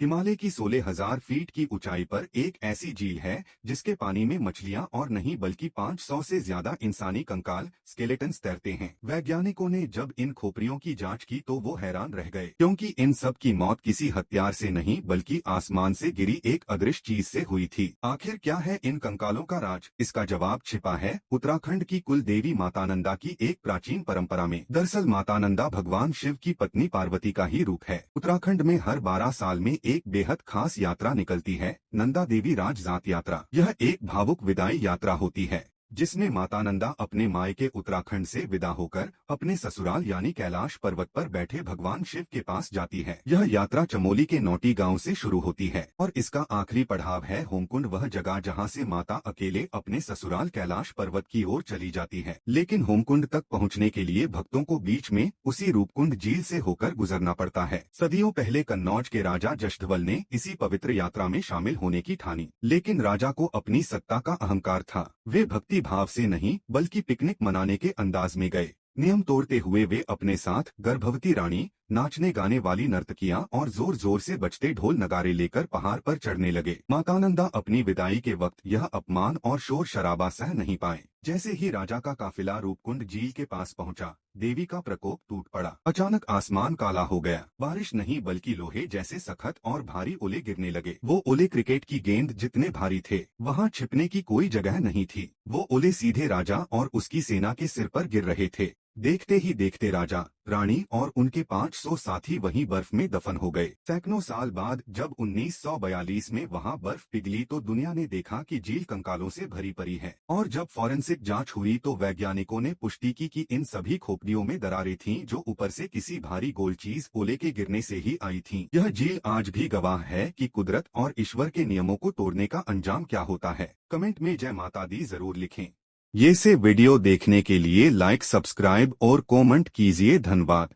हिमालय की 16,000 फीट की ऊंचाई पर एक ऐसी झील है जिसके पानी में मछलियां और नहीं बल्कि 500 से ज्यादा इंसानी कंकाल स्केलेटन्स तैरते हैं। वैज्ञानिकों ने जब इन खोपड़ियों की जांच की तो वो हैरान रह गए, क्योंकि इन सब की मौत किसी हथियार से नहीं बल्कि आसमान से गिरी एक अदृश्य चीज से हुई थी। आखिर क्या है इन कंकालों का राज? इसका जवाब छिपा है उत्तराखंड की कुल देवी माता नंदा की एक प्राचीन परंपरा में। दरअसल माता नंदा भगवान शिव की पत्नी पार्वती का ही रूप है। उत्तराखंड में हर 12 साल में एक बेहद खास यात्रा निकलती है, नंदा देवी राजजात यात्रा। यह एक भावुक विदाई यात्रा होती है जिसमें माता नंदा अपने मायके उत्तराखंड से विदा होकर अपने ससुराल यानी कैलाश पर्वत पर बैठे भगवान शिव के पास जाती है। यह यात्रा चमोली के नौटी गांव से शुरू होती है और इसका आखिरी पड़ाव है होमकुंड, वह जगह जहां से माता अकेले अपने ससुराल कैलाश पर्वत की ओर चली जाती है। लेकिन होमकुंड तक पहुंचने के लिए भक्तों को बीच में उसी रूपकुंड झील से होकर गुजरना पड़ता है। सदियों पहले कन्नौज के राजा जशध्वल ने इसी पवित्र यात्रा में शामिल होने की ठानी, लेकिन राजा को अपनी सत्ता का अहंकार था। वे भक्ति भाव से नहीं बल्कि पिकनिक मनाने के अंदाज में गए। नियम तोड़ते हुए वे अपने साथ गर्भवती रानी, नाचने गाने वाली नर्तकियां और जोर जोर से बजते ढोल नगारे लेकर पहाड़ पर चढ़ने लगे। माता नंदा अपनी विदाई के वक्त यह अपमान और शोर शराबा सह नहीं पाए। जैसे ही राजा का काफिला रूपकुंड झील के पास पहुंचा, देवी का प्रकोप टूट पड़ा। अचानक आसमान काला हो गया। बारिश नहीं बल्कि लोहे जैसे सख्त और भारी ओले गिरने लगे। वो ओले क्रिकेट की गेंद जितने भारी थे। वहाँ छिपने की कोई जगह नहीं थी। वो ओले सीधे राजा और उसकी सेना के सिर पर गिर रहे थे। देखते ही देखते राजा, रानी और उनके 500 साथी वहीं बर्फ में दफन हो गए। सैकड़ों साल बाद जब 1942 में वहां बर्फ पिघली तो दुनिया ने देखा कि झील कंकालों से भरी पड़ी है। और जब फॉरेंसिक जांच हुई तो वैज्ञानिकों ने पुष्टि की कि इन सभी खोपड़ियों में दरारें थीं जो ऊपर से किसी भारी गोल चीज ओले के गिरने से ही आई थीं। यह झील आज भी गवाह है कि कुदरत और ईश्वर के नियमों को तोड़ने का अंजाम क्या होता है। कमेंट में जय माता दी जरूर लिखें। ये से वीडियो देखने के लिए लाइक, सब्सक्राइब और कमेंट कीजिए। धन्यवाद।